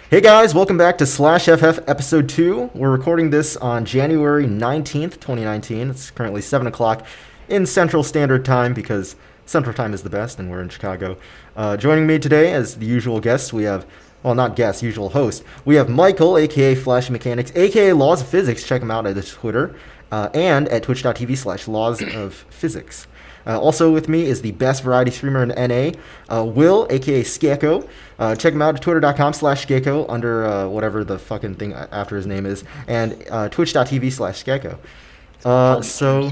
Hey guys, welcome back to slashff episode 2. We're recording this on January 19th, 2019. It's currently 7 o'clock in Central Standard Time because Central Time is the best and we're in Chicago. Joining me today as the usual guests, we have, well, not guest, usual host. We have Michael, aka Flashy Mechanics, aka Laws of Physics. Check him out at his Twitter and at twitch.tv/lawsofphysix. Also with me is the best variety streamer in NA, Will, aka Skieco. Check him out at twitter.com/Skieco under whatever the fucking thing after his name is, and twitch.tv/Skieco. So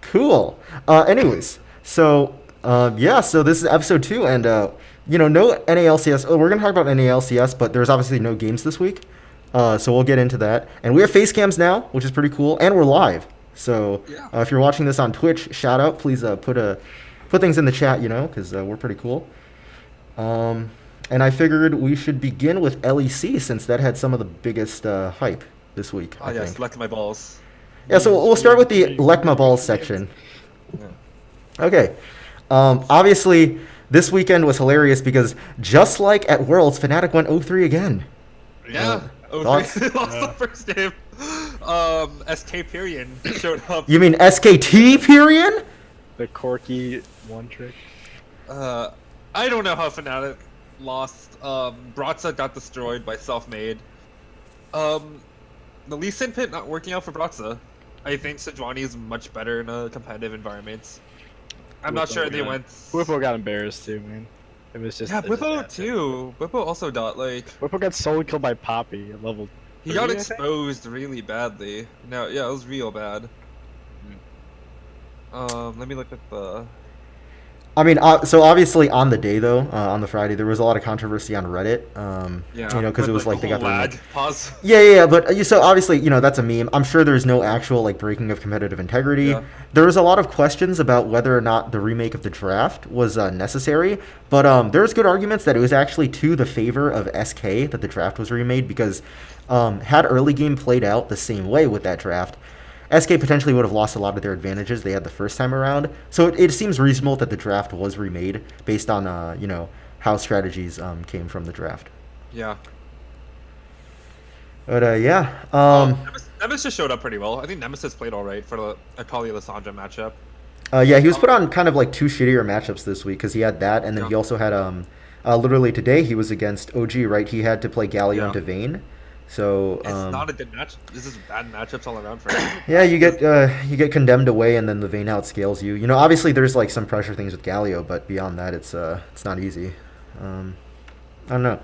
cool. Anyways, so so this is episode 2, and no NA LCS. Oh, we're gonna talk about NA LCS, but there's obviously no games this week, so we'll get into that. And we have face cams now, which is pretty cool, and we're live. So if you're watching this on Twitch, shout out. Please put things in the chat, because we're pretty cool. And I figured we should begin with LEC since that had some of the biggest hype this week. I think. Elect my balls. Yeah, so we'll start with the elect my balls section. Yeah. Okay. Obviously, this weekend was hilarious because just like at Worlds, Fnatic went 0-3 again. Yeah. Thoughts? They lost the first game. SK Period showed up. You mean SKT period? The Corky one trick. I don't know how Fnatic lost. Bratza got destroyed by Self-Made. The Lee Sin pit not working out for Bratza. I think Sejuani is much better in a competitive environment. I'm not sure they went. Whippo got embarrassed too, man. It was just. Yeah, Whippo too. Whippo also got Whippo got solo killed by Poppy at level. He got exposed really badly. No, yeah, it was real bad. Let me look at the. I mean, so obviously on the day though, on the Friday, there was a lot of controversy on Reddit. Because it was like they got lag. Pause. Yeah, but so obviously, that's a meme. I'm sure there's no actual breaking of competitive integrity. Yeah. There was a lot of questions about whether or not the remake of the draft was necessary, but there's good arguments that it was actually to the favor of SK that the draft was remade because had early game played out the same way with that draft, SK potentially would have lost a lot of their advantages they had the first time around. So it seems reasonable that the draft was remade based on how strategies came from the draft. Yeah. But Nemesis just showed up pretty well. I think Nemesis played all right for the Akali Lissandra matchup. He was put on kind of 2 shittier matchups this week because he had that, and then he also had literally today he was against OG, right? He had to play Galio into Vayne. So it's not a good match. This is bad matchups all around for him. Yeah, you get condemned away, and then the Vayne outscales you. Obviously there's some pressure things with Galio, but beyond that, it's not easy. I don't know.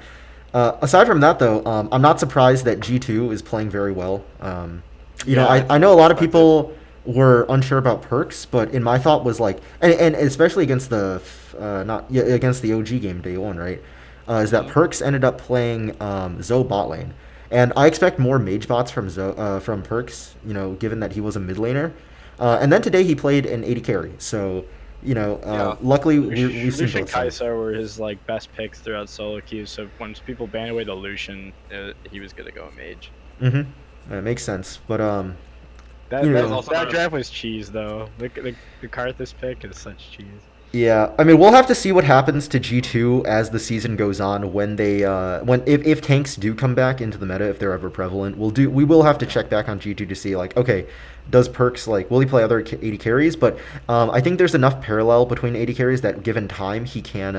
Aside from that, though, I'm not surprised that G2 is playing very well. I know a lot of people were unsure about Perks, but in my thought was and especially against the against the OG game day one, right? Is that Perks ended up playing Zoe bot lane. And I expect more mage bots from Perks, given that he was a mid laner. And then today he played an 80 carry. So, luckily we've seen Lucian both Kai'Sa sides. were his best picks throughout solo queues. So once people banned away the Lucian, he was gonna go mage. Mm-hmm. That makes sense. But that draft was cheese though. The Karthus pick is such cheese. Yeah, I mean, we'll have to see what happens to G2 as the season goes on when they if tanks do come back into the meta, if they're ever prevalent. We will have to check back on G2 to see okay, does Perks will he play other 80 carries? But I think there's enough parallel between 80 carries that given time he can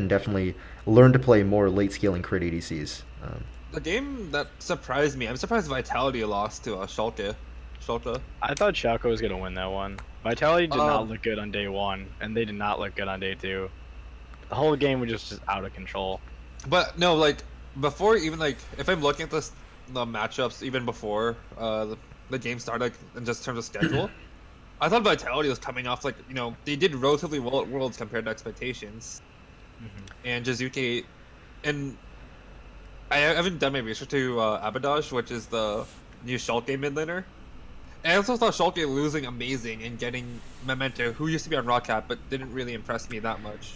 definitely learn to play more late scaling crit ADCs. The game that surprised me, I'm surprised Vitality lost to Schalke. I thought Schalke was gonna win that one. Vitality did not look good on day 1, and they did not look good on day 2. The whole game was just out of control. But no, before even if I'm looking at the matchups even before the game started in just terms of schedule, I thought Vitality was coming off they did relatively well at Worlds compared to expectations. And Jizuke, and I haven't done my research to Abaddon, which is the new Schalke mid laner. And I also thought Schalke losing amazing and getting Memento, who used to be on Rockcat, but didn't really impress me that much.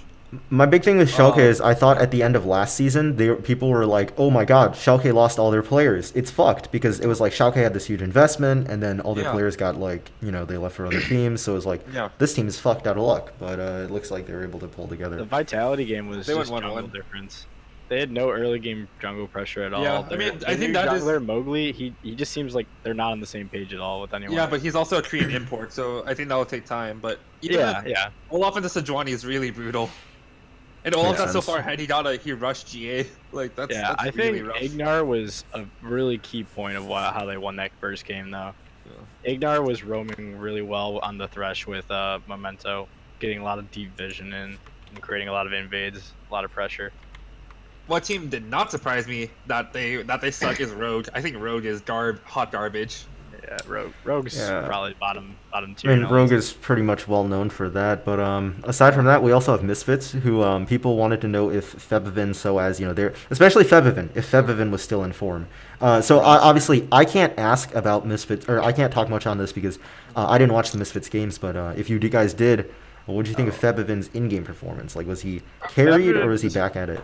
My big thing with Schalke is I thought at the end of last season, people were like, oh my god, Schalke lost all their players. It's fucked, because it was like Schalke had this huge investment, and then all their players got they left for other teams, so it was this team is fucked out of luck. But it looks like they were able to pull together. The Vitality game was they just went jungle difference. They had no early game jungle pressure at all. Yeah, I mean, I think that is- jungler Mowgli. He just seems like they're not on the same page at all with anyone. Yeah, but he's also a Korean import, so I think that will take time. But even yeah. Olaf into Sejuani is really brutal. And Olaf got so sense. far ahead, he rushed GA. Like that's Yeah, I really think rough. Ignar was a really key point of how they won that first game, though. Ignar was roaming really well on the Thresh with Memento, getting a lot of deep vision in and creating a lot of invades, a lot of pressure. What team did not surprise me that they suck is Rogue. I think Rogue is hot garbage. Yeah, Rogue's Yeah. probably bottom I tier. mean, Rogue is pretty much well known for that, but aside from that, we also have Misfits, who people wanted to know if Febvin, so as you know, they're especially Febvin, if Febvin was still in form. So obviously, I can't ask about Misfits, or I can't talk much on this because I didn't watch the Misfits games. But if you guys did, what did you think of Febvin's in-game performance? Like, was he carried or was he back at it?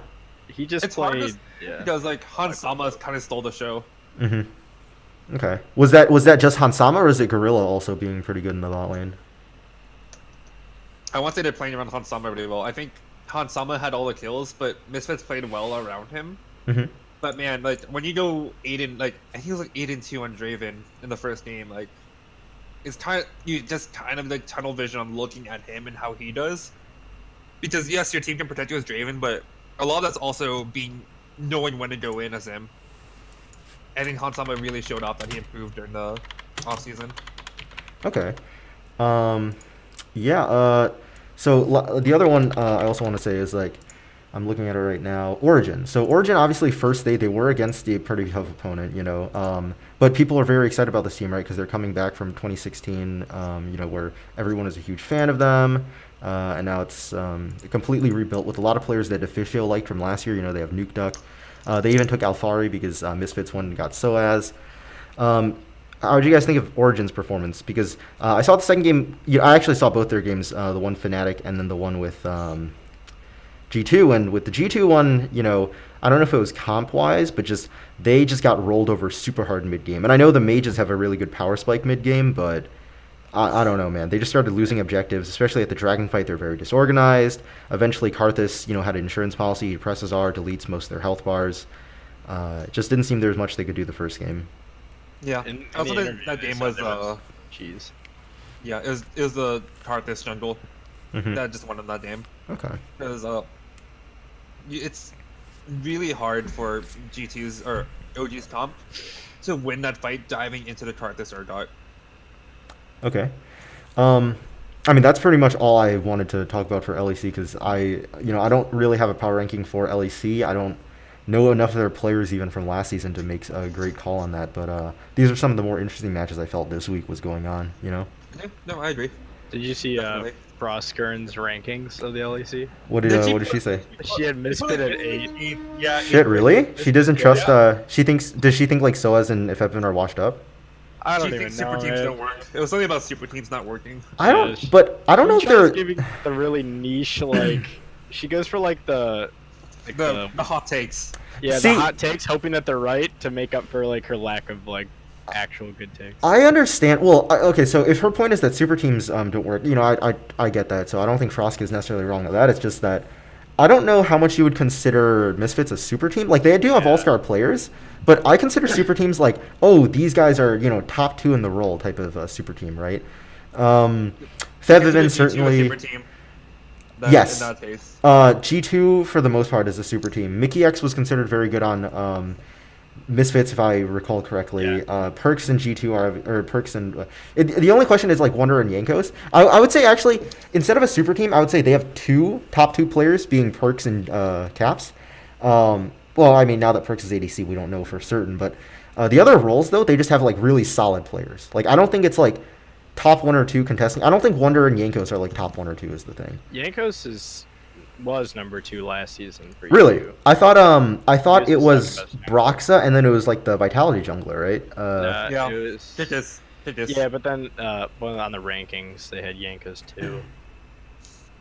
He just It's hard played. to- Yeah. Because like Han Sama kind of stole the show. Mm-hmm. Okay. Was that just Hansama, or is it Gorilla also being pretty good in the bot lane? I want to say they're playing around Han Sama really well. I think Han Sama had all the kills, but Misfits played well around him. Mm-hmm. But man, like when you go 8-2, like I think it was like 8-2 on Draven in the first game, like it's you just kind of like tunnel vision on looking at him and how he does. Because yes, your team can protect you as Draven, but a lot of that's also knowing when to go in as him. I think Hansama really showed off that he improved during the off season. Okay. Yeah. So the other one I also want to say is like, I'm looking at it right now. Origin. So Origin, obviously, first they were against a pretty tough opponent, you know. But people are very excited about this team, right? Because they're coming back from 2016, you know, where everyone is a huge fan of them. And now it's completely rebuilt with a lot of players that Officio liked from last year. You know, they have Nuke Duck. They even took Alfari because Misfits won and got Soaz. How did you guys think of Origin's performance? Because I saw the second game. I actually saw both their games, the one Fnatic and then the one with G2. And with the G2 one, you know, I don't know if it was comp-wise, but they just got rolled over super hard mid-game. And I know the mages have a really good power spike mid-game, but I don't know, man. They just started losing objectives, especially at the Dragon fight. They're very disorganized. Eventually, Karthus, you know, had an insurance policy. He presses R, deletes most of their health bars. It just didn't seem there was much they could do the first game. Yeah. In Also, the interview, that they game said was there was- Jeez. yeah, it was the Karthus jungle Mhm. that just won in that game. Okay. Because it's really hard for G2's or OG's comp to win that fight diving into the Karthus Urgot. Okay. I mean, that's pretty much all I wanted to talk about for LEC because I don't really have a power ranking for LEC. I don't know enough of their players even from last season to make a great call on that. But these are some of the more interesting matches I felt this week was going on, you know? Yeah, no, I agree. Did you see Definitely. Frostkern's rankings of the LEC? What Did did she say? She had Misfit at 8. Yeah. Shit, really? She doesn't trust, does she think like Soaz and Ifepin are washed up? I don't She even thinks know. super teams man. don't work. It was something about super teams not working. I don't know if She tries they're... giving the really niche, like, she goes for like the The hot takes. yeah, See- the hot takes, hoping that they're right to make up for like her lack of like actual good takes. I understand. Well, okay, so if her point is that super teams don't work, you know, I get that. So I don't think Frosk is necessarily wrong with that. It's just that I don't know how much you would consider Misfits a super team. Like, they do have all-star players, but I consider super teams like, oh, these guys are, you know, top 2 in the role type of super team, right? Fevivin G2 certainly... super team. Yes. In that case. G2, for the most part, is a super team. Mickey X was considered very good on Misfits, if I recall correctly. Perks and G2 are, or Perks and the only question is like Wonder and Yankos. I would say actually instead of a super team, I would say they have top two players being Perks and Caps. Well, I mean now that Perks is ADC, we don't know for certain, but the other roles though they just have like really solid players. Like I don't think it's like top 1 or 2 contesting. I don't think Wonder and Yankos are like top 1 or 2 is the thing. Yankos was number 2 last season for Really? you. I thought He it was was the second best Broxa and then it was like the Vitality jungler, right? Yeah. It was, It is. yeah, but then on the rankings they had Yankos 2,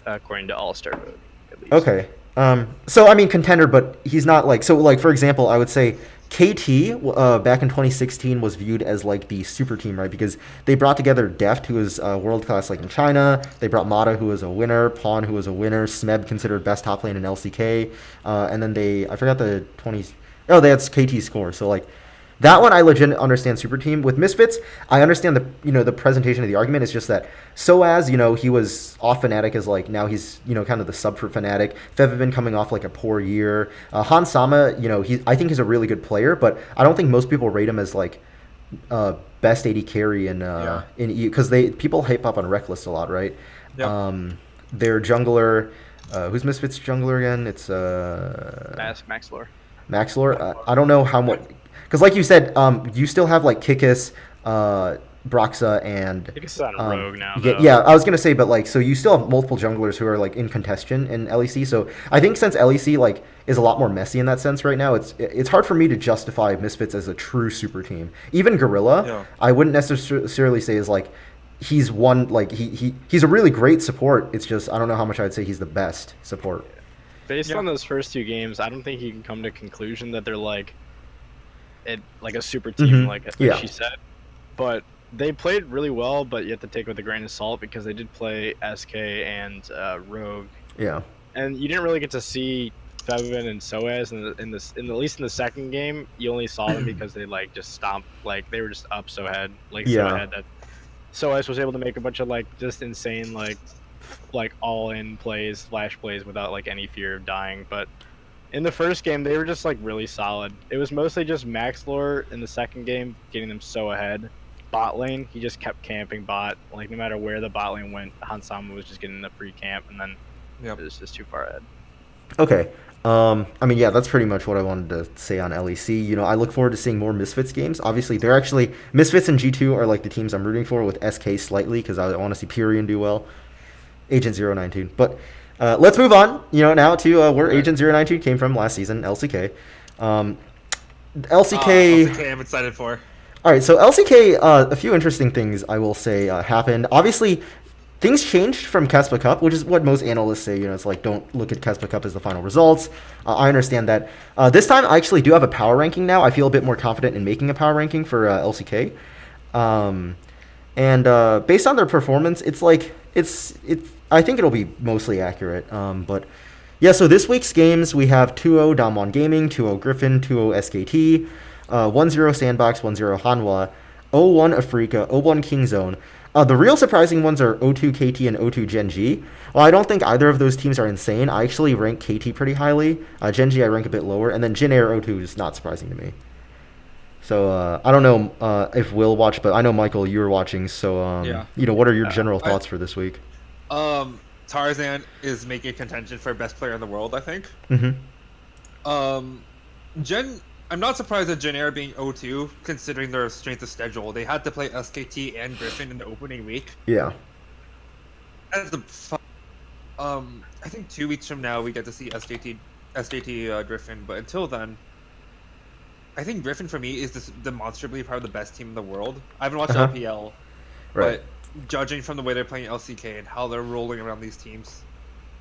according to All Star voting. At least. Okay. So I mean contender, but he's not like so. Like for example, I would say KT back in 2016 was viewed as like the super team, right? Because they brought together Deft, who was world class like in China. They brought Mata, who was a winner. Pawn, who was a winner. Smeb, considered best top lane in LCK. And then I forgot the 20. Oh, they had KT score. So like that one, I legit understand super team. With Misfits, I understand the presentation of the argument. It's just that Soaz, he was off Fnatic as like now he's kind of the sub for Fnatic. Fevivin coming off like a poor year. Han Sama, I think he's a really good player, but I don't think most people rate him as like best AD carry in EU, because people hype up on Reckless a lot, right? Yep. Their jungler, who's Misfits jungler again? It's Maxlore. Maxlore. I don't know how much. Because like you said, you still have like Kikis, Broxa, and Kikis is on Rogue now. Yeah, I was gonna say, but like, so you still have multiple junglers who are like in contention in LEC. So I think since LEC like is a lot more messy in that sense right now, it's hard for me to justify Misfits as a true super team. Even Gorilla, I wouldn't necessarily say is like he's one like he's a really great support. It's just I don't know how much I would say he's the best support. Based on those first 2 games, I don't think you can come to a conclusion that they're like a super team, like she said. But they played really well, but you have to take it with a grain of salt because they did play SK and Rogue. Yeah. And you didn't really get to see Fevivin and Soaz at least in the second game. You only saw them because they like just stomped, like they were just up so ahead, so ahead that Soaz was able to make a bunch of like just insane like all in plays, flash plays without like any fear of dying. But in the first game, they were just like really solid. It was mostly just Maxlore in the second game getting them so ahead. Bot lane, he just kept camping bot. Like no matter where the bot lane went, Hansama was just getting the free camp, and then it was just too far ahead. Okay. I mean, yeah, that's pretty much what I wanted to say on LEC. I look forward to seeing more Misfits games. Obviously, they're actually Misfits and G2 are like the teams I'm rooting for, with SK slightly because I want to see Pyrian do well. Agent 092, but. Let's move on, now to where Agent 092 came from last season, LCK. LCK I'm excited for. All right, so LCK, a few interesting things I will say happened. Obviously, things changed from Kespa Cup, which is what most analysts say. It's like, don't look at Kespa Cup as the final results. I understand that. This time, I actually do have a power ranking now. I feel a bit more confident in making a power ranking for LCK. And based on their performance, it's like, I think it'll be mostly accurate. But yeah, so this week's games, we have 2-0 Damwon Gaming, 2-0 Griffin, 2-0 SKT, 1-0 Sandbox, 1-0 Hanwha, 0-1 Afrika, 0-1 Kingzone. The real surprising ones are 0-2 KT and 0-2 Gen.G. Well, I don't think either of those teams are insane. I actually rank KT pretty highly. Gen.G I rank a bit lower. And then Jin Air 0-2 is not surprising to me. So I don't know if Will watched, but I know, Michael, you were watching. So, what are your general thoughts for this week? Tarzan is making contention for best player in the world, I think. I'm not surprised at Jin Air being 0-2, considering their strength of schedule. They had to play SKT and Griffin in the opening week. Yeah. As I think 2 weeks from now we get to see SKT Griffin, but until then, I think Griffin for me is demonstrably probably the best team in the world. I haven't watched LPL, but judging from the way they're playing LCK and how they're rolling around these teams,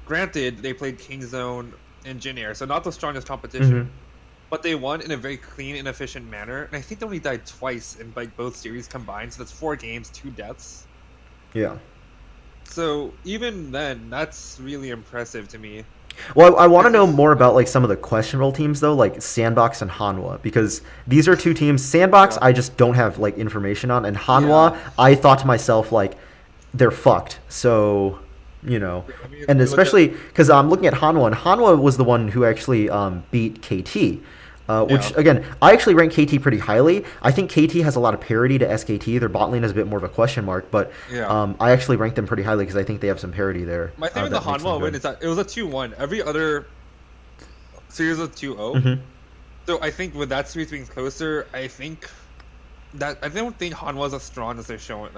granted they played Kingzone and Jin Air, so not the strongest competition, but they won in a very clean and efficient manner. And I think they only died twice in like both series combined, so that's 4 games, 2 deaths. Yeah. So even then, that's really impressive to me. Well, I want to know more about like some of the questionable teams though, like Sandbox and Hanwha, because these are 2 teams. Sandbox, I just don't have like information on, and Hanwha, I thought to myself like, they're fucked. So, and especially because I'm looking at Hanwha, and Hanwha was the one who actually beat KT. Which, again, I actually rank KT pretty highly. I think KT has a lot of parity to SKT. Their bot lane is a bit more of a question mark, but I actually rank them pretty highly because I think they have some parity there. My thing with the Hanwha win is that it was a 2-1. Every other series was 2-0. So I think with that series being closer, I don't think Hanwha is as strong as they're showing.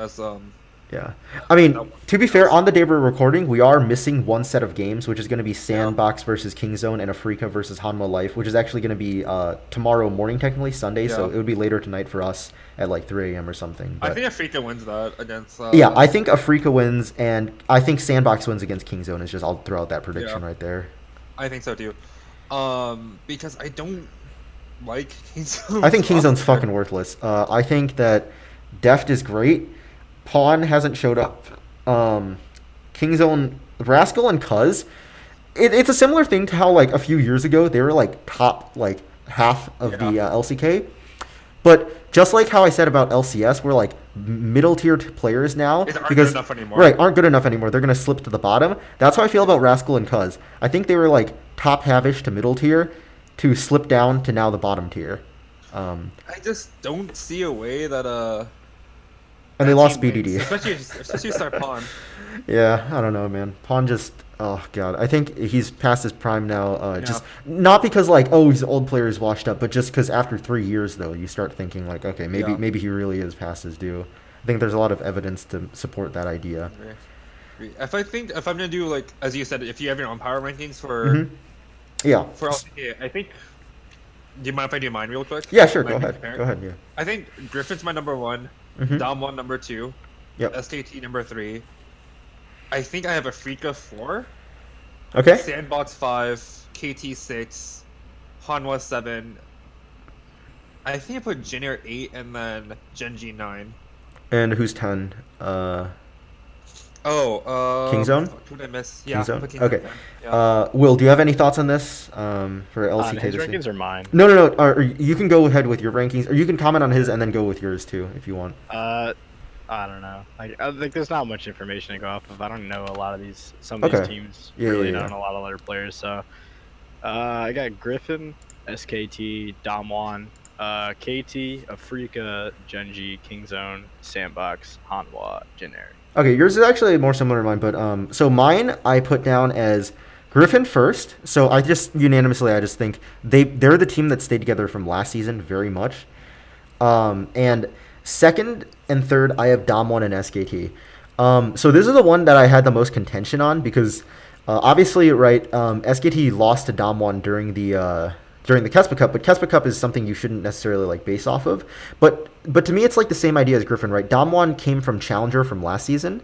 Yeah. I mean, to be fair, on the day we're recording, we are missing one set of games, which is going to be Sandbox versus Kingzone and Afrika versus Hanwha Life, which is actually going to be tomorrow morning, technically, Sunday, so it would be later tonight for us at like 3 a.m. or something. But, I think Afrika wins that against... yeah, I think Afrika wins, and I think Sandbox wins against Kingzone. It's just, I'll throw out that prediction right there. I think so, too. Because like Kingzone. I think Kingzone's fucking worthless. I think that Deft is great. Pawn hasn't showed up. Kingzone, Rascal, and Cuz. It's a similar thing to how like a few years ago they were like top like half of the LCK. But just like how I said about LCS, we're like middle tier players now Aren't because good enough anymore. right aren't good enough anymore. They're gonna slip to the bottom. That's how I feel about Rascal and Cuz. I think they were like top halfish to middle tier, to slip down to now the bottom tier. I just don't see a way that And they that lost team BDD. wins, especially start Pawn. Yeah, I don't know, man. Pawn just, oh god, I think he's past his prime now. Just not because like, oh, he's an old player, he's washed up, but just because after 3 years though, you start thinking like, okay, maybe he really is past his due. I think there's a lot of evidence to support that idea. If I'm gonna do like as you said, if you have your own power rankings for Yeah. for LCK, I think. Do you mind if I do mine real quick? Yeah, sure. Might Go be ahead. compared. Go ahead. Yeah. I think Griffin's my number 1, Dom 1 number 2, Yep. SKT number 3. I think I have a Freaka 4, Okay. Sandbox 5, KT 6, Hanwha 7. I think I put Jin 8 and then Genji 9. And who's 10? Kingzone? Kingzone? Who did I miss? Yeah, Kingzone? I put Kingzone Okay. 10. Yeah. Will, do you have any thoughts on this for On LCK his this year? rankings or mine? No. Or you can go ahead with your rankings, or you can comment on his and then go with yours too, if you want. I don't know. I think there's not much information to go off of. I don't know a lot of some of these teams really know, and a lot of other players. So I got Griffin, SKT, Damwon, KT, Afrika, Genji, Kingzone, Sandbox, Hanwha, Generic. Okay, yours is actually more similar to mine, but so mine I put down as Griffin first. So I just think they're the team that stayed together from last season very much. And second and third I have Damwon and SKT. So this is the one that I had the most contention on because obviously, right, SKT lost to Damwon during the Kespa Cup, but Kespa Cup is something you shouldn't necessarily like base off of. But to me, it's like the same idea as Griffin, right? Damwon came from Challenger from last season.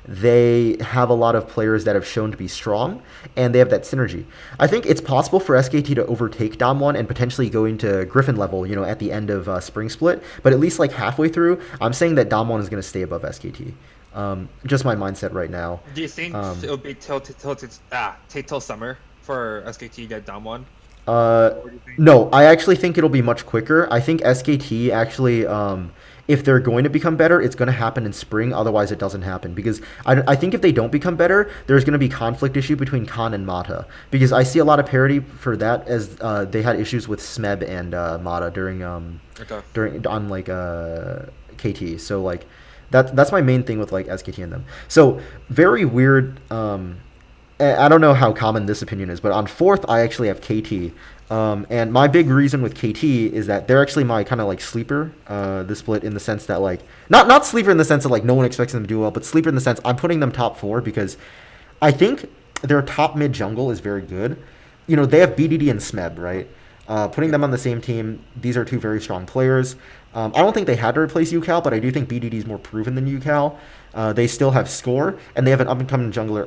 They have a lot of players that have shown to be strong, and they have that synergy. I think it's possible for SKT to overtake Damwon and potentially go into Griffin level, at the end of Spring Split. But at least like halfway through, I'm saying that Damwon is going to stay above SKT. Just my mindset right now. Do you think it'll be take till summer for SKT to get Damwon? No, I actually think it'll be much quicker. I think SKT actually, if they're going to become better, it's going to happen in spring. Otherwise, it doesn't happen. Because I think if they don't become better, there's going to be conflict issue between Khan and Mata. Because I see a lot of parity for that as they had issues with Smeb and Mata during KT. So like that's my main thing with like SKT and them. So very weird. I don't know how common this opinion is, but on fourth, I actually have KT. And my big reason with KT is that they're actually my kind of like sleeper, the split, in the sense that like, not sleeper in the sense of like no one expects them to do well, but sleeper in the sense I'm putting them top 4 because I think their top mid jungle is very good. They have BDD and Smeb, right? Putting them on the same team, these are two very strong players. I don't think they had to replace UCal, but I do think BDD is more proven than UCal. They still have Score, and they have an up-and-coming jungler,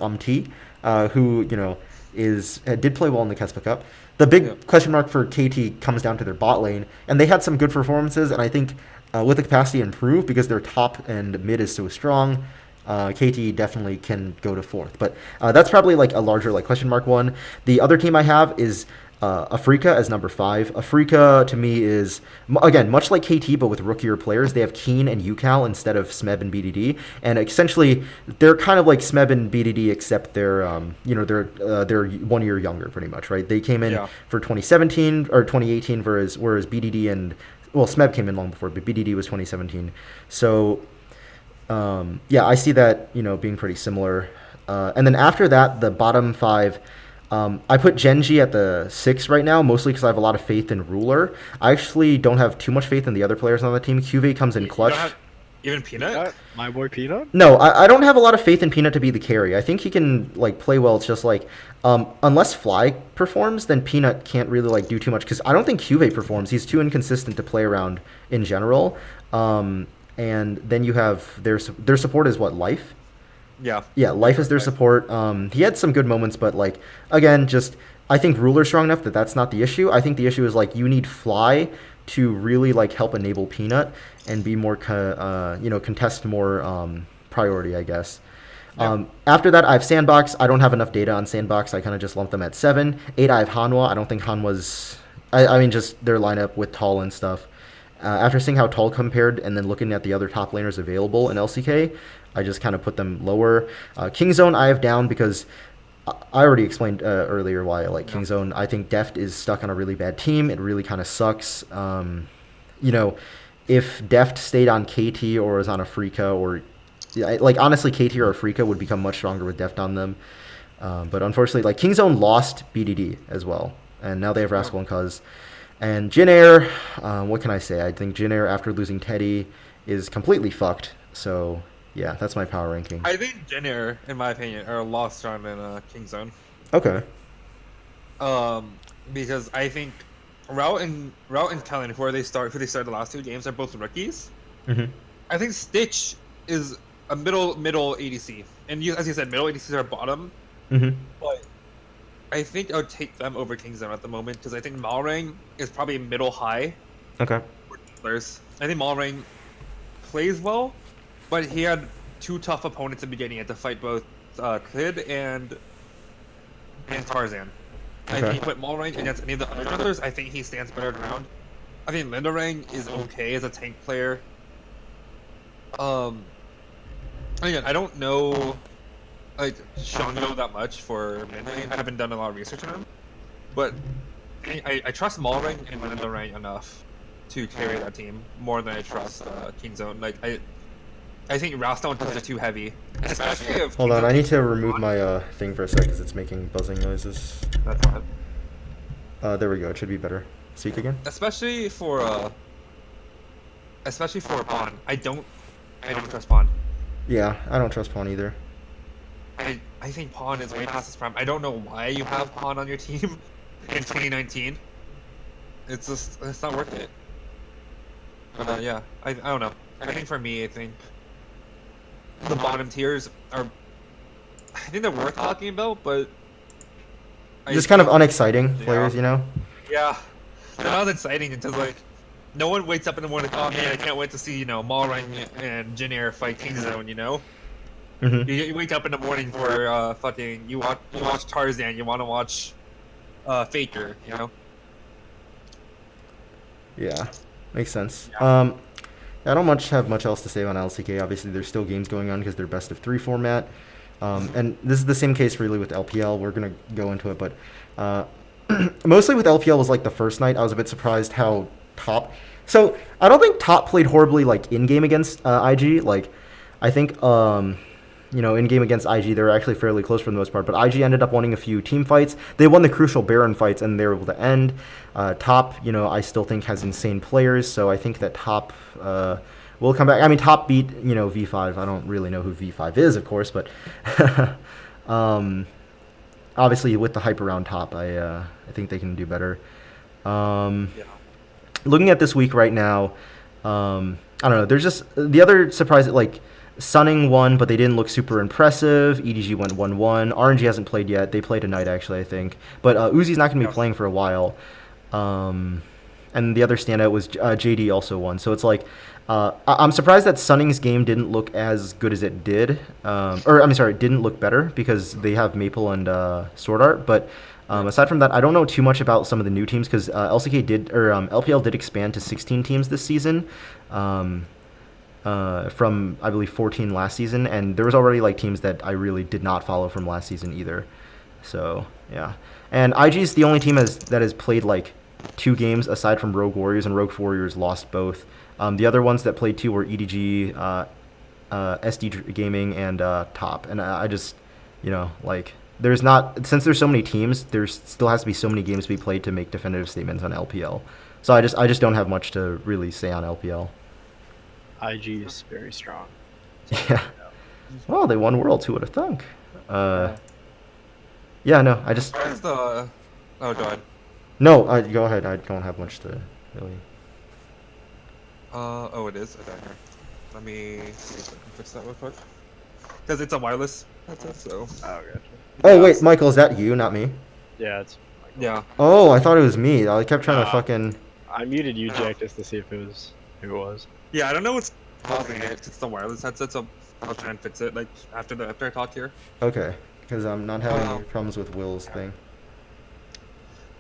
who did play well in the Kespa Cup. The big question mark for KT comes down to their bot lane, and they had some good performances, and I think with the capacity improved because their top and mid is so strong, KT definitely can go to fourth. But that's probably like a larger like question mark one. The other team I have is Afrika as number 5. Afrika to me is, again, much like KT, but with rookier players. They have Keen and UCal instead of Smeb and BDD, and essentially they're kind of like Smeb and BDD, except they're 1 year younger, pretty much, right? They came in for 2017 or 2018, whereas BDD and Smeb came in long before, but BDD was 2017. So I see that being pretty similar. And then after that, the bottom 5. I put Genji at the 6 right now, mostly because I have a lot of faith in Ruler. I actually don't have too much faith in the other players on the team. QV comes in clutch. Even Peanut? My boy Peanut? No, I don't have a lot of faith in Peanut to be the carry. I think he can like play well. It's just like unless Fly performs, then Peanut can't really like do too much because I don't think QV performs. He's too inconsistent to play around in general. And then you have their support is what, Life? Yeah, Life is their support. He had some good moments, but like again, just I think Ruler's strong enough that that's not the issue. I think the issue is like you need Fly to really like help enable Peanut and be more contest more priority, I guess. Yeah. After that, I have Sandbox. I don't have enough data on Sandbox. I kind of just lump them at 7. 8, I have Hanwha. I don't think Hanwha's... I mean, just their lineup with Tall and stuff. After seeing how Tall compared and then looking at the other top laners available in LCK, I just kind of put them lower. Kingzone, I have down because I already explained earlier why I like Kingzone. I think Deft is stuck on a really bad team. It really kind of sucks. If Deft stayed on KT or was on a Freaka or... like, honestly, KT or a Freaka would become much stronger with Deft on them. But unfortunately, like, Kingzone lost BDD as well. And now they have Rascal and Cuz. And Jin Air, what can I say? I think Jin Air, after losing Teddy, is completely fucked. So, yeah, that's my power ranking. I think Jin Air, in my opinion, are a lot stronger than Kingzone. Okay. Because I think Route and Kellen, who they started the last 2 games, are both rookies. Mm-hmm. I think Stitch is a middle ADC, and as you said, middle ADCs are bottom. Mm-hmm. But I think I would take them over Kingzone at the moment because I think Malrang is probably middle high. Okay. I think Malrang plays well, but he had 2 tough opponents in the beginning. He had to fight both Kid and Tarzan. I Okay. think he put Malrang against any of the other others. I think he stands better ground. I think Lindarang is okay as a tank player. Again, I don't know like Shongo that much for Lindarang. I haven't done a lot of research on him, but I trust Malrang and Lindarang enough to carry that team more than I trust Kingzone. Like I think Rastal and Tuz are too heavy, especially if. Hold on, I need to remove my thing for a sec because it's making buzzing noises. That's fine. There we go. It should be better. Speak again. Especially for Pawn. I don't trust Pawn. Yeah, I don't trust Pawn either. I think Pawn is way past his prime. I don't know why you have Pawn on your team in 2019. It's not worth it. But yeah, I don't know. I think for me, I think the bottom tiers are. I think they're worth talking about, but Just kind of unexciting players, you know? Yeah, they're not exciting. It's just like no one wakes up in the morning. Oh man, I can't wait to see Malrang and Jin Air fight Kingzone. Mm-hmm. You wake up in the morning for fucking you watch Tarzan. You want to watch Faker. Yeah, makes sense. I don't have much else to say on LCK. Obviously, there's still games going on because they're best of 3 format. And this is the same case really with LPL. We're going to go into it, but mostly with LPL was like the first night. I was a bit surprised how Top... So, I don't think Top played horribly like in-game against IG. Like, I think, in-game against IG, they were actually fairly close for the most part, but IG ended up winning a few team fights. They won the crucial Baron fights, and they were able to end. Top, I still think has insane players, so I think that Top... we'll come back. I mean, Top beat, V5. I don't really know who V5 is, of course, but obviously with the hype around Top, I think they can do better. Looking at this week right now, I don't know. There's just the other surprise, like Sunning won, but they didn't look super impressive. EDG went 1-1. RNG hasn't played yet. They played tonight, actually, I think. But Uzi's not going to be playing for a while. And the other standout was JD also won. So it's like, I'm surprised that Sunning's game didn't look as good as it did. Didn't look better because they have Maple and Sword Art. But aside from that, I don't know too much about some of the new teams because LPL did expand to 16 teams this season. From I believe 14 last season, and there was already like teams that I really did not follow from last season either. So yeah, and IG is the only team that has played like 2 games aside from Rogue Warriors, and Rogue Warriors lost both. The other ones that played 2 were EDG, SD Gaming, and Top. And I just, since there's so many teams, there still has to be so many games to be played to make definitive statements on LPL. So I just don't have much to really say on LPL. IG is very strong. Yeah. Well, they won Worlds. Who would have thunk? Yeah, no, I just... Where's the... Oh, go ahead. No, go ahead. I don't have much to really... Oh, it is? Okay, here. Let me see if I can fix that real quick. Because it's a wireless headset, so... Oh, gotcha. Oh, wait, Michael, is that you, not me? Yeah, it's Yeah. Oh, I thought it was me. I kept trying to Nah. fucking. I muted you, Jack, just to see if it was who it was. Yeah, I don't know what's causing it. It's the wireless headset, so I'll try and fix it like after I talk here. Okay, because I'm not having any problems with Will's thing.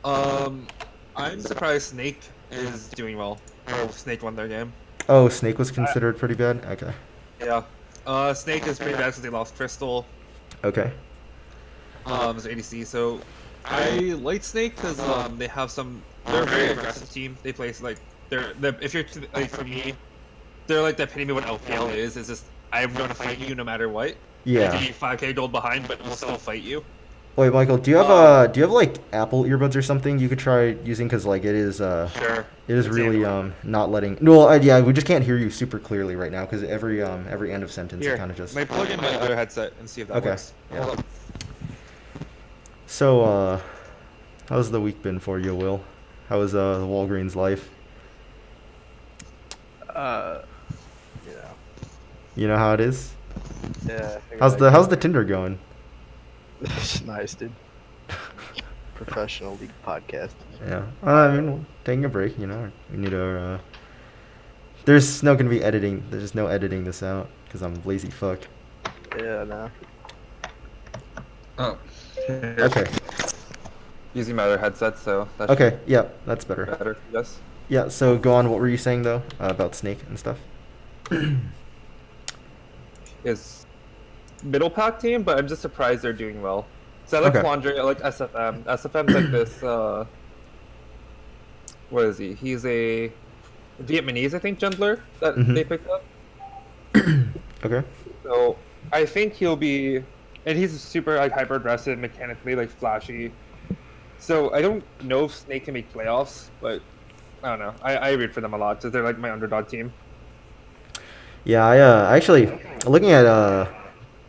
I'm surprised Snake is doing well. Oh, Snake won their game. Oh, Snake was considered pretty bad. Okay. Yeah. Snake is pretty bad because they lost Crystal. Okay. As ADC. So I like Snake because they have some. They're a very aggressive team. They play like they're if you're like for me, they're like the epitome of what LPL is. Is just I'm going to fight you no matter what. Yeah. I can be 5k gold behind, but we'll still fight you. Wait, Michael, do you have like Apple earbuds or something you could try using? Because like it is Sure. it is really not letting. No, yeah, we just can't hear you super clearly right now because every end of sentence Here, it kind of just. may plug in my other headset and see if that Okay. works. Yeah. Hold up. So how's the week been for you, Will? How was the Walgreens life? Yeah. You know how it is. Yeah. How's the Tinder going? Nice, dude. Professional league podcast. Yeah, I mean, we're taking a break. You know, we need our. There's no gonna be editing. There's just no editing this out because I'm lazy fuck. Yeah, no. Oh. Okay. Using my other headset, so that's Okay. Yeah, that's better. better. Yes. Yeah. So go on. What were you saying though about Snake and stuff? Is middle pack team, but I'm just surprised they're doing well. So I like Okay. Quandre, I like SFM. SFM's like this. What is he? He's a Vietnamese, I think, jungler that Mhm. they picked up. Okay. So I think he'll be, and he's super like hyper aggressive, mechanically like flashy. So I don't know if Snake can make playoffs, but I don't know. I root for them a lot because they're like my underdog team. Yeah, I actually looking at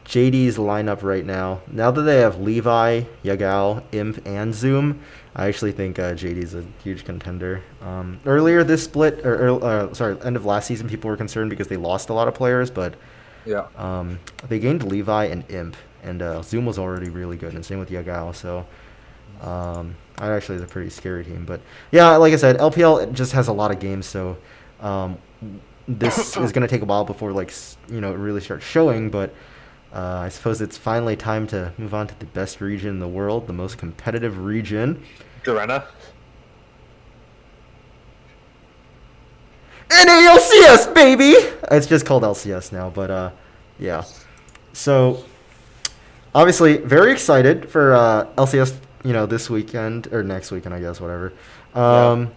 JD's lineup right now. Now that they have Levi, Yagao, Imp, and Zoom, I actually think JD's a huge contender. Earlier this split, end of last season, people were concerned because they lost a lot of players, but Yeah. they gained Levi and Imp, and Zoom was already really good, and same with Yagao. So actually is a pretty scary team. But yeah, like I said, LPL just has a lot of games, so this is going to take a while before it really starts showing. But I suppose it's finally time to move on to the best region in the world, the most competitive region. Garena. NA LCS, baby! It's just called LCS now, but yeah. So, obviously, very excited for LCS, this weekend, or next weekend, I guess, whatever. A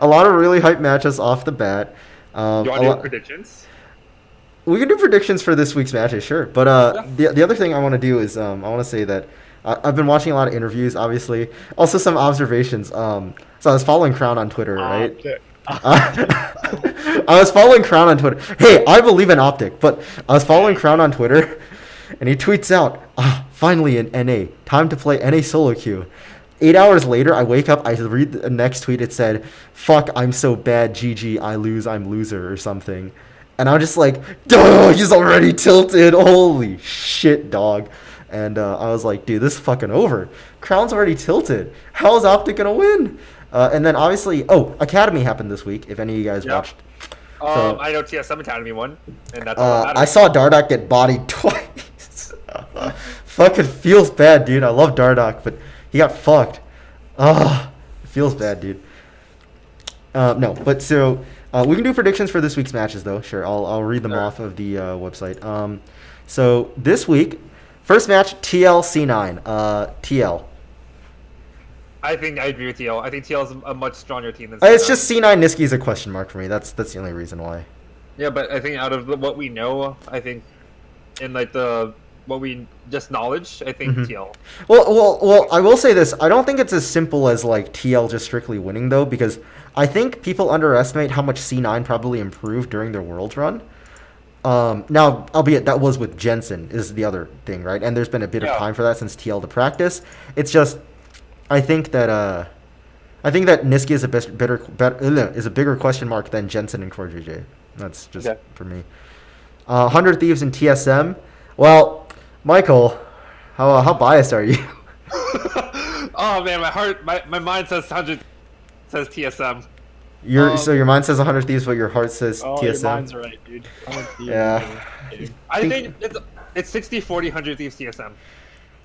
lot of really hype matches off the bat. You want to do predictions? We can do predictions for this week's matches, sure. But the other thing I want to do is I want to say that I've been watching a lot of interviews, obviously. Also some observations. So I was following Crown on Twitter, right? I was following Crown on Twitter. Hey, I believe in Optic, but I was following Crown on Twitter, and he tweets out, finally in NA, time to play NA solo queue. 8 hours later, I wake up, I read the next tweet, it said, fuck, I'm so bad, GG, I lose, I'm loser, or something. And I'm just like, duh, he's already tilted. Holy shit, dog. And I was like, dude, this is fucking over. Crown's already tilted. How is Optic going to win? And then obviously, Academy happened this week, if any of you guys watched. I know TSM Academy won, and that's all that I matters. saw Dardock get bodied twice. Fucking feels bad, dude. I love Dardock, but he got fucked. It feels bad, dude. No, but so... we can do predictions for this week's matches, though. Sure, I'll read them off of the website. So this week, first match, TL C9. TL. I think I agree with TL. I think TL is a much stronger team than It's C9. just C9 Niski is a question mark for me. That's the only reason why. Yeah, but I think out of what we know, I think in like what we just knowledge, I think TL. Well, I will say this. I don't think it's as simple as like TL just strictly winning, though, because I think people underestimate how much C9 probably improved during their Worlds run. Now, albeit that was with Jensen is the other thing, right? And there's been a bit of time for that since TL to practice. It's just, I think that Niski is a bigger question mark than Jensen and Core JJ. That's just for me. 100 Thieves and TSM. Well, Michael, how biased are you? Oh man, my mind says 100, says TSM. So your mind says 100 Thieves, but your heart says Oh, TSM. your mind's right, dude. 100 Thieves Yeah. is I Think- think it's 60-40, 100 Thieves TSM.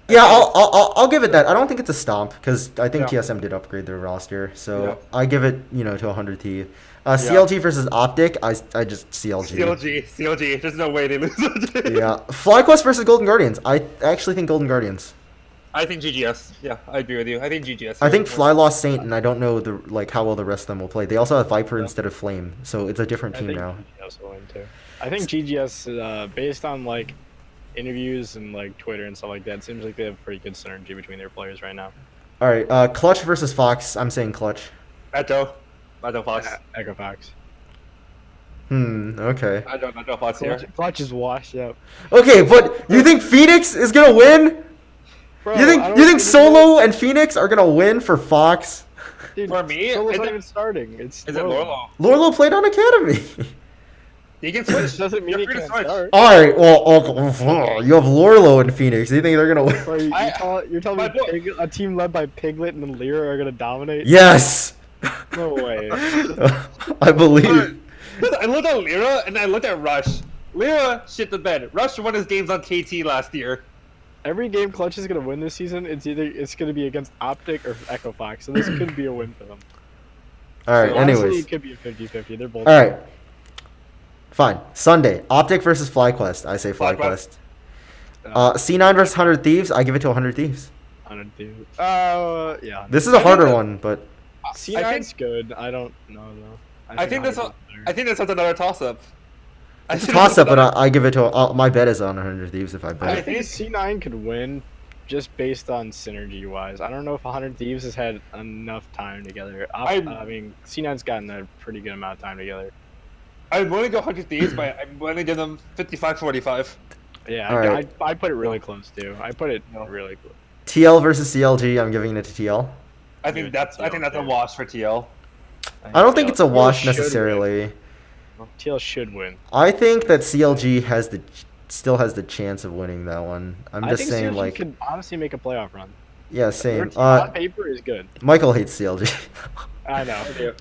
Yeah, I'll give it that. I don't think it's a stomp because I think Yeah. TSM did upgrade their roster, so Yeah. I give it to 100 Thieves. CLG versus Optic, I just CLG. CLG. There's no way they lose. Yeah, FlyQuest versus Golden Guardians. I actually think Golden Guardians. I think GGS. Yeah, I agree with you. I think GGS. I think Fly lost Saint, and I don't know how well the rest of them will play. They also have Viper instead of Flame, so it's a different I team think now. GGS will win too. I think GGS, based on like interviews and like Twitter and stuff like that, it seems like they have pretty good synergy between their players right now. All right, Clutch versus Fox. I'm saying Clutch. Echo Fox. Echo Fox. Okay. I don't know Fox here. Clutch is washed up. Okay, but you think Phoenix is gonna win? Bro, You I think don't you think see Solo and Phoenix are gonna win for Fox? Dude, For me, Solo's is not it- even starting. It's Is it Lorlo? Lorlo played on Academy. You can switch. Doesn't mean You're he free to can't switch. start. All right, well, you have Lorlo and Phoenix. Do you think they're gonna win? Bro, you're telling my me boy- a team led by Piglet and Lyra are gonna dominate? Yes. No way. I believe. I looked at Lyra and I looked at Rush. Lyra shit the bed. Rush won his games on KT last year. Every game Clutch is gonna win this season, it's gonna be against Optic or Echo Fox, so this could be a win for them. All right. So honestly, Anyways. it could be a 50-50. They're both. All right. Fine. Sunday. Optic versus FlyQuest. I say FlyQuest. C9 versus 100 Thieves. I give it to 100 Thieves. 100 Thieves. Yeah. This is a harder one, but C9's good. I don't know though. I think this 100 one. is better. I think this one's another toss-up. it's a toss-up. But I give it to. My bet is on 100 Thieves if I I bet. think C9 could win just based on synergy wise. I don't know if 100 Thieves has had enough time together. I mean, C9's gotten a pretty good amount of time together. I'm willing to go 100 Thieves, but I'm willing to give them 55-45. Yeah, All right. I put it really close too. I put it really close. TL versus CLG. I'm giving it to TL. I think that's a wash for TL. I don't think it's a wash should win. necessarily. TL should win. I think that CLG still has the chance of winning that one. I'm I just think saying, CLG like, could honestly make a playoff run. yeah, Their same. team on paper is good. Michael hates CLG. I know.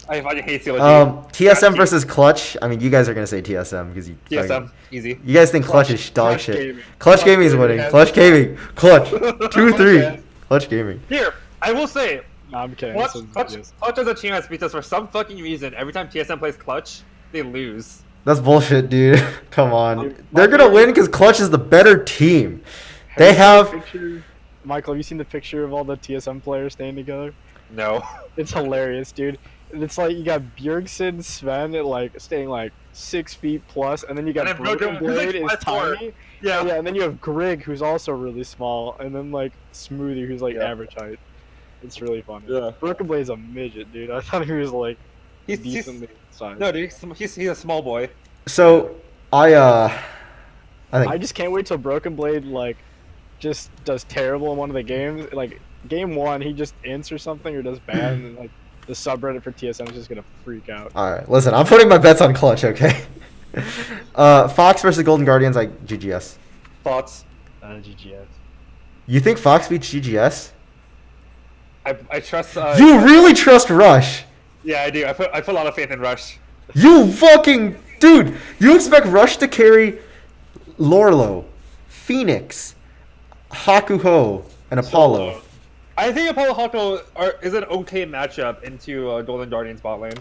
I fucking hate CLG. TSM versus Clutch. I mean, you guys are gonna say TSM because you. TSM, easy. You guys think Clutch is dog Clutch shit. Gaming. Clutch Gaming is winning. Gaming. Clutch Gaming. Clutch. 2-3. Okay. Clutch Gaming. Here, I will say, No, I'm kidding. Clutch, This is- Clutch, yes. Clutch has a chance because for some fucking reason, every time TSM plays Clutch, they lose. That's bullshit, dude. Come on. Dude, They're gonna win because Clutch is the better team. They you seen the have. picture- Michael, have you seen the picture of all the TSM players staying together? No. It's hilarious, dude. It's like you got Bjergsen, Sven at like staying like 6 feet plus, and then you got And then Broken Broken- Blade who's, like, is 5'4". tiny. Yeah. Yeah, and then you have Grig who's also really small, and then like Smoothie who's like Yeah. average height. It's really funny. Yeah. Broken Blade's a midget, dude. I thought he was like He's decently sized. no, dude. He's a small boy. So I think. I just can't wait till Broken Blade like just does terrible in one of the games. Like game 1, he just ints or something or does bad, and then, like the subreddit for TSM is just gonna freak out. All right, listen. I'm putting my bets on Clutch. Okay. Fox versus Golden Guardians. Like GGS. Thoughts? GGS. You think Fox beats GGS? I trust. You really trust Rush? Yeah, I do. I put a lot of faith in Rush. You fucking dude. You expect Rush to carry Lorlo, Phoenix, Hakuho, and Apollo. I think Apollo Hawko is an okay matchup into Golden Guardians bot lane.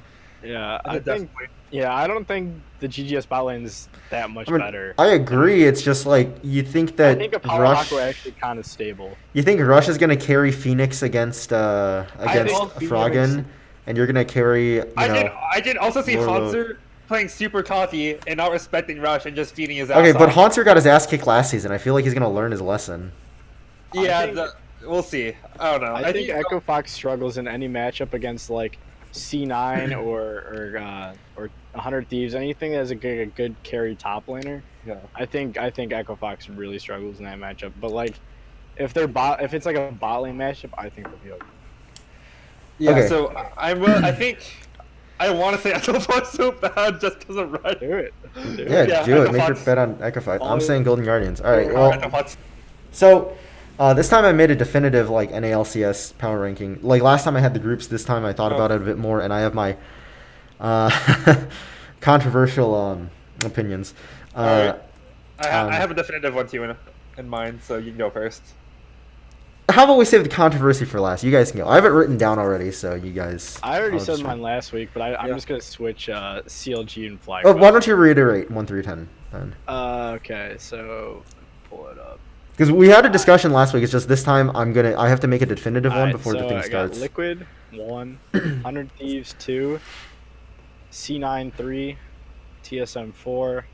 Yeah, I think. Definitely. Yeah, I don't think the GGS bot lane is that much I mean, better. I agree. It's just like you think I that think Apollo Rush. Hawko actually kind of stable. You think Rush is gonna carry Phoenix against think Froggen, and you're gonna carry you know. I did also see Lorlo. Hanser playing super cocky and not respecting Rush and just feeding his ass Okay, but off. Haunter got his ass kicked last season. I feel like he's gonna learn his lesson. Yeah, I think- we'll see. I don't know. I think Echo Fox struggles in any matchup against like C9 or 100 Thieves, anything that has a good carry top laner. Yeah. I think Echo Fox really struggles in that matchup. But like, if it's like a bot lane matchup, I think they'll be okay. Yeah, Okay. so I think I want to say Echo Fox so bad just because of Rush. Do it. Yeah, Yeah, do it. Echo Make your Fox. bet on Echo Fox. I'm Follow- saying Golden Guardians. All right. Echo Well, Fox. so This time I made a definitive like NA LCS power ranking. Like last time I had the groups. This time I thought about it a bit more, and I have my controversial opinions. Alright. I have a definitive one too in mind, so you can go first. How about we save the controversy for last? You guys can go. I have it written down already, so you guys. I already I'll said just- mine last week, but I'm just gonna switch CLG and Fly. Oh, why don't you reiterate 1 through 10 then? Okay, so pull it up. Because we had a discussion last week. It's just this time I have to make a definitive one Alright, before so the thing I starts. got Liquid 1, 100 Thieves 2, C9 3, TSM 4,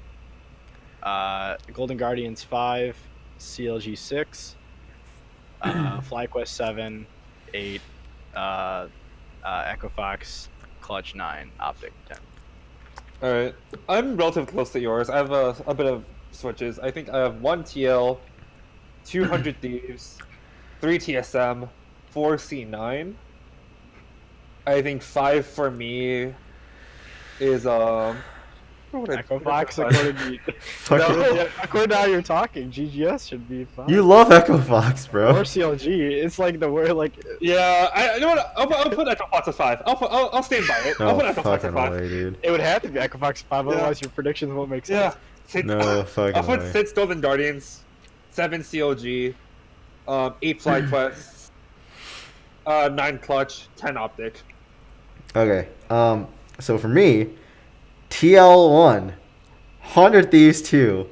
Golden Guardians 5, CLG 6, FlyQuest 7, 8, Echo Fox, Clutch 9, Optic 10. Alright. I'm relatively close to yours. I have a bit of switches. I think I have 1 TL, 200 Thieves, 3 TSM, 4 C9. I think 5 for me is Echo Fox, according to how you're talking, GGS should be fine. You love Echo Fox, Or bro. CLG. It's like the word like. Yeah, you know what? I'll put Echo Fox at 5. I'll stand by it. I'll No put Echo Fox at fucking 5. way, dude. It would have to be Echo Fox 5, otherwise your predictions won't make sense. Yeah. No fucking I'll put way. 6 Golden Guardians, 7 CLG, 8 Fly Quests, 9 Clutch, 10 Optic. Okay. So for me, TL1, 100 Thieves 2,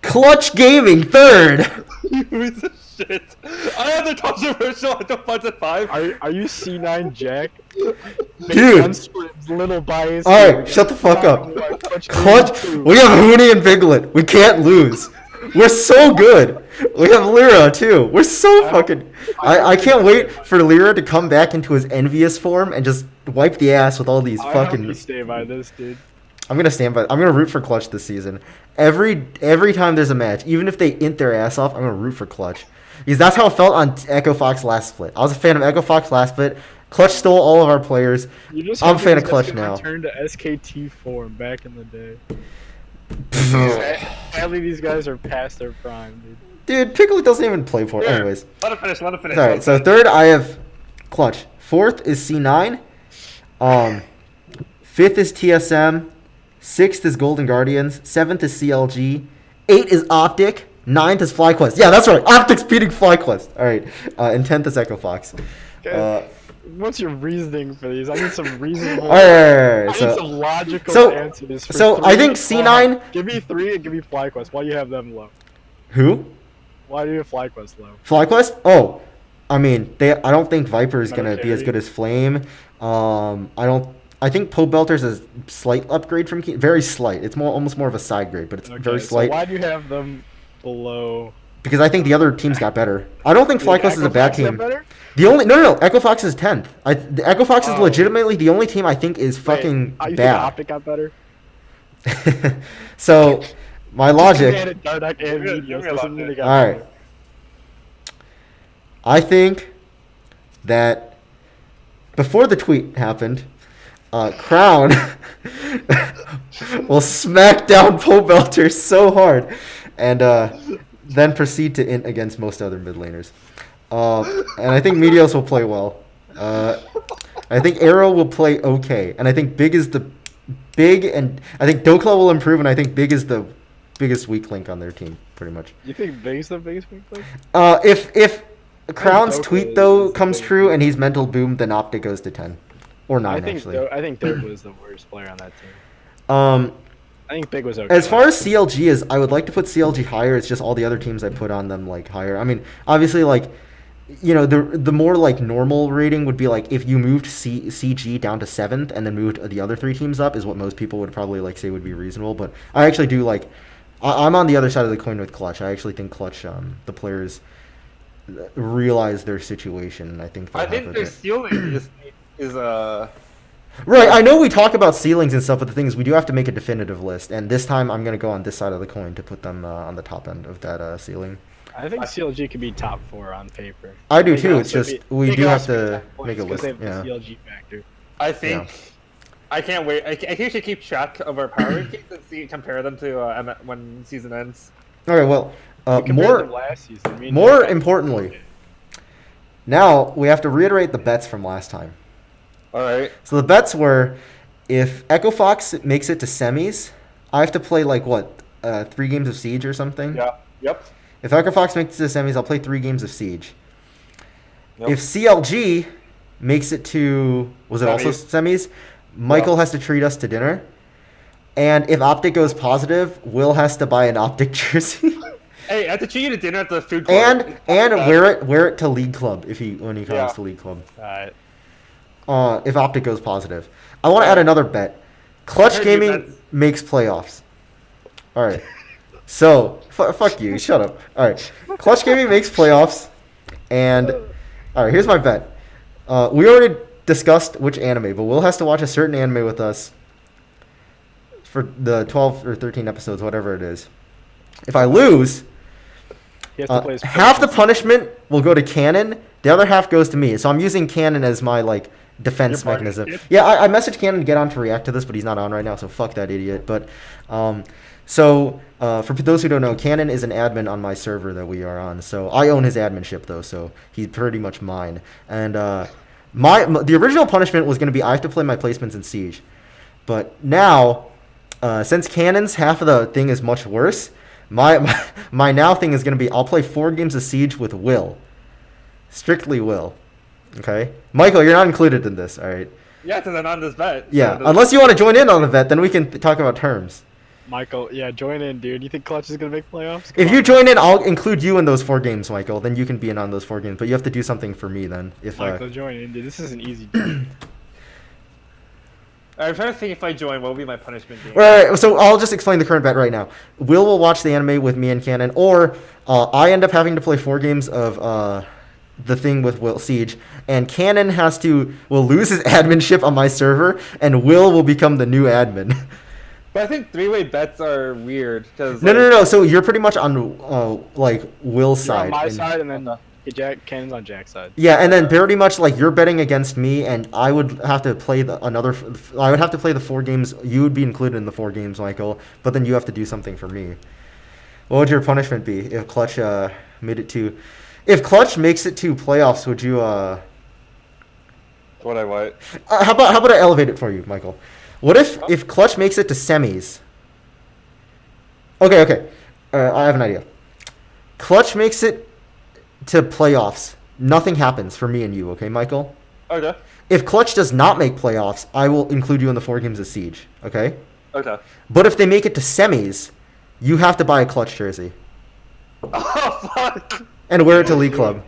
Clutch Gaming 3rd. You piece of shit. I have the controversial Echo Fox at 5. Are you C9 Jack? Dude. Little bias. Alright, shut the fuck up. Clutch. We have Hooney and Biglet. We can't lose. We're so good. We have Lyra too. We're so fucking. I can't wait for Lyra to come back into his envious form and just wipe the ass with all these I fucking. hope you stay by this, dude. I'm gonna stand by. I'm gonna root for Clutch this season. Every time there's a match, even if they int their ass off, I'm gonna root for Clutch. Because that's how it felt on Echo Fox last split. I was a fan of Echo Fox last split. Clutch stole all of our players. I'm a fan of Clutch now. Turn to SKT form back in the day. Sadly, these guys are past their prime, dude. Dude, Piglet doesn't even play for it. Anyways. Let him finish. Alright, so 3rd I have Clutch. 4th is C9. 5th is TSM. 6th is Golden Guardians. 7th is CLG. 8 is Optic. 9th is FlyQuest. Yeah, that's right. Optic's beating FlyQuest. Alright. And 10th is Echo Fox. What's your reasoning for these? I need some reasonable. Alright. I need some logical answers. For So I 3 think C9. Give me 3 and give me FlyQuest. Why do you have them low? Who? Why do you have FlyQuest low? FlyQuest? Oh, I mean, I don't think Viper is gonna be as good as Flame. I think Pope Belter's a slight upgrade from Keen. Very slight. It's almost more of a side grade, but it's very slight. So why do you have them below? Because I think the other teams got better. I don't think FlyQuest is a bad team. Better? The only no. Echo Fox is 10th. The Echo Fox is legitimately the only team I think is fucking you think bad. Optic got better? So, my logic. All right. I think that before the tweet happened, Crown will smack down Pope Belter so hard, and then proceed to int against most other mid laners. And I think Meteos will play well. I think Arrow will play okay, and I think Big is the big, and I think Dokla will improve, and I think Big is the biggest weak link on their team, pretty much. You think Big's the biggest weak link? If Crown's Dokla tweet though is comes big. true and he's mental boom, then Optic goes to 10 or 9 I think actually. I think Dokla is the worst player on that team. I think Big was okay. As far as CLG is, I would like to put CLG higher. It's just all the other teams I put on them like higher. I mean, obviously, like, you know, the more like normal rating would be like if you moved CG down to 7th and then moved the other 3 teams up is what most people would probably like say would be reasonable. But I actually do like. I'm on the other side of the coin with Clutch. I actually think Clutch, the players realize their situation, and I think their ceiling is Right, I know we talk about ceilings and stuff, but the thing is, we do have to make a definitive list, and this time I'm going to go on this side of the coin to put them on the top end of that ceiling. I think CLG could be top 4 on paper. I do They too, could it's also just, be- we they do could have also be to top points make a 'cause list, they have the yeah. CLG factor. I think I can't wait. I think we should keep track of our power rankings and compare them to when season ends. Okay, well, Compared More to last season, me and more Jack- importantly, now we have to reiterate the bets from last time. All right. So the bets were, if Echo Fox makes it to semis, I have to play like what, 3 games of Siege or something. Yeah. Yep. If Echo Fox makes it to semis, I'll play 3 games of Siege. Yep. If CLG makes it to, was it also semis? Michael has to treat us to dinner. And if Optic goes positive, Will has to buy an Optic jersey. Hey, I have to treat you to dinner at the food court. and wear it to League Club when he comes to League Club. Alright. If Optic goes positive. I want to add another bet. Clutch Gaming makes playoffs. All right. So, fuck you. Shut up. All right. Clutch Gaming makes playoffs. And, all right, here's my bet. We already discussed which anime, but Will has to watch a certain anime with us for the 12 or 13 episodes, whatever it is. If I lose, He has to play his half the punishment will go to Cannon. The other half goes to me. So I'm using Cannon as my, like, defense Your mechanism. partnership? Yeah, I messaged Cannon to get on to react to this, but he's not on right now, so fuck that idiot. But for those who don't know, Cannon is an admin on my server that we are on. So I own his adminship though, so he's pretty much mine. And the original punishment was going to be I have to play my placements in Siege, but now since Cannon's half of the thing is much worse, my now thing is going to be I'll play 4 games of Siege with Will, strictly Will. Okay, Michael, you're not included in this. All right. Yeah, because I'm on this bet. Yeah, So unless you want to join in on the bet, then we can talk about terms. Michael, yeah, join in, dude. You think Clutch is gonna make playoffs? If you join in, I'll include you in those 4 games, Michael. Then you can be in on those 4 games, but you have to do something for me then. If Michael, join in, dude. This is an easy. I'm trying to think if I join, what will be my punishment game? Right, so I'll just explain the current bet right now. Will watch the anime with me and Cannon, or I end up having to play 4 games of the thing with Will Siege, and Cannon will lose his adminship on my server, and Will become the new admin. But I think 3-way bets are weird because No. So you're pretty much on like Will's You're side. on my and- side, and then Cannon's on Jack's side. Yeah, and then pretty much like you're betting against me, and I would have to play the 4 games. You would be included in the 4 games, Michael. But then you have to do something for me. What would your punishment be if Clutch made it to? If Clutch makes it to playoffs, would you? what I want. How about I elevate it for you, Michael? What if Clutch makes it to semis? Okay. I have an idea. Clutch makes it to playoffs. Nothing happens for me and you, okay, Michael? Okay. If Clutch does not make playoffs, I will include you in the 4 games of Siege, okay? Okay. But if they make it to semis, you have to buy a Clutch jersey Oh fuck. and wear it to League Club.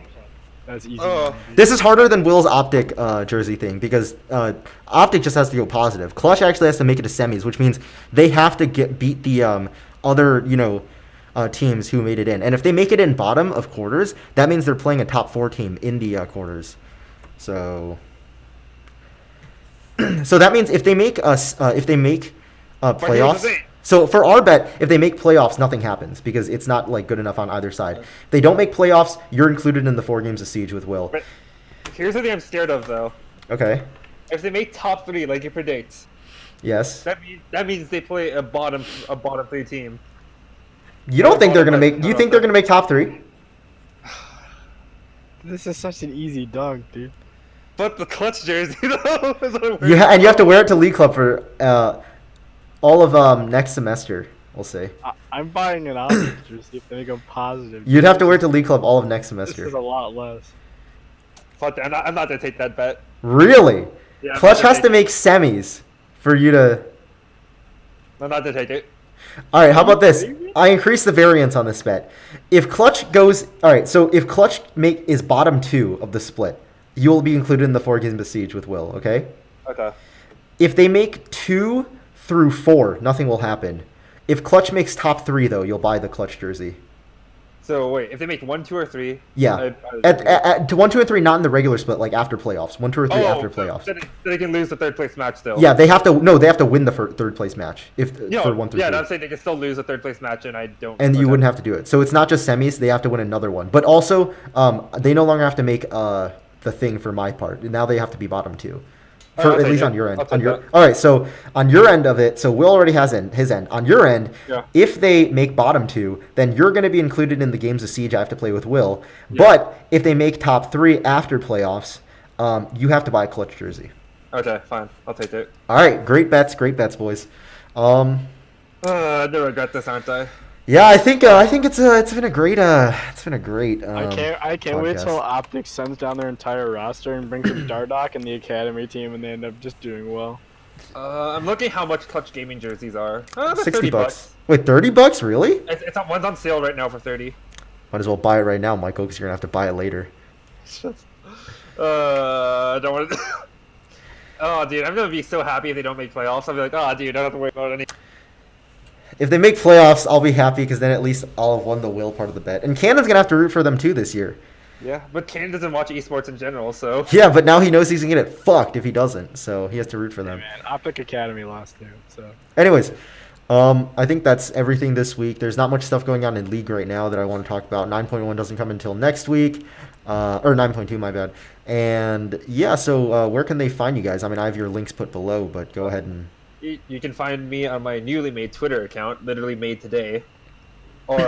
That's easy. Oh. man, dude. This is harder than Will's Optic jersey thing because Optic just has to go positive. Clutch actually has to make it to semis, which means they have to beat the other teams who made it in. And if they make it in bottom of quarters, that means they're playing a top 4 team in the quarters. So that means if they make playoffs. So for our bet, if they make playoffs, nothing happens because it's not like good enough on either side. If they don't make playoffs, you're included in the 4 games of Siege with Will. But here's the thing I'm scared of though. Okay. If they make top 3 like you predict, Yes. that means they play a bottom 3 team. You don't think they're gonna make? Do you think they're gonna make top 3? This is such an easy dunk, dude. But the Clutch jersey though is what I'm worried And you have to wear it to League Club for all of next semester. We'll say I'm buying an Optic jersey if they go positive. you'd have to wear it to League Club all of next This semester. is a lot less. Fuck that. I'm not gonna take that bet. Really? Yeah, I'm Clutch not gonna has to take make semis for you to. I'm not gonna take it. All right, how about this? I increase the variance on this bet. If Clutch goes, all right, so if Clutch is bottom 2 of the split, you will be included in the 4 games of Siege with Will. Okay. Okay. If they make 2 through 4, nothing will happen. If Clutch makes top 3, though, you'll buy the Clutch jersey. So wait, if they make 1, 2, or 3. Yeah. At 1, 2, and 3, not in the regular split, like after playoffs. 1, 2, or 3 after playoffs. So they can lose the 3rd place match still. Yeah, they have to. No, they have to win the 3rd place match for 1 through 3. I'm saying they can still lose the 3rd place match, and I don't. And you wouldn't have to do it. So it's not just semis; they have to win another one. But also, they no longer have to make the thing for my part. Now they have to be bottom 2. For I'll at take least it. on your end. I'll take On your that. all right. So on your end of it, so Will already has his end. On your end, Yeah. if they make bottom 2, then you're going to be included in the games of Siege I have to play with Will. Yeah. But if they make top 3 after playoffs, you have to buy a clutch jersey. Okay, fine. I'll take it. All right, great bets, boys. I do regret this, aren't I? Yeah, I think it's been a great I can't wait podcast. till Optic sends down their entire roster and brings in Dardock and the academy team, and they end up just doing well. I'm looking how much Clutch Gaming jerseys are. They're 60 $30. bucks. Wait, $30? Really? It's on, one's on sale right now for 30. Might as well buy it right now, Michael, because you're gonna have to buy it later. I don't want to. Oh, dude, I'm gonna be so happy if they don't make playoffs. I'll be like, oh, dude, I don't have to worry about any. If they make playoffs, I'll be happy because then at least I'll have won the Will part of the bet. And Cannon's gonna have to root for them too this year. Yeah, but Ken doesn't watch esports in general, so. Yeah, but now he knows he's gonna get it fucked if he doesn't, so he has to root for them. Man, Optic Academy lost too, so. Anyways, I think that's everything this week. There's not much stuff going on in League right now that I want to talk about. 9.1 doesn't come until next week, or 9.2, my bad. And yeah, so where can they find you guys? I mean, I have your links put below, but go ahead and. You can find me on my newly made Twitter account, literally made today. Or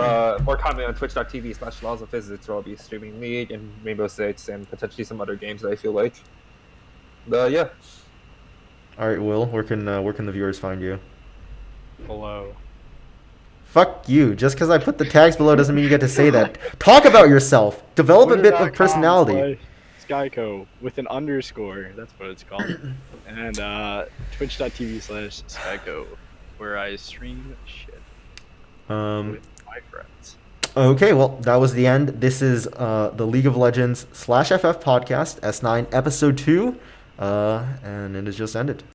comment on twitch.tv/lawsofphysix, where I'll be streaming League and Rainbow Six and potentially some other games that I feel like. Yeah. All right, Will, where can the viewers find you? Below. Fuck you. Just because I put the tags below doesn't mean you get to say that. Talk about yourself. Develop a bit of personality. Skieco with an underscore. That's what it's called. And twitch.tv/Skieco, where I stream shit with my friends. Okay, well, that was the end. This is the League of Legends /FF podcast, S9 episode 2, and it has just ended.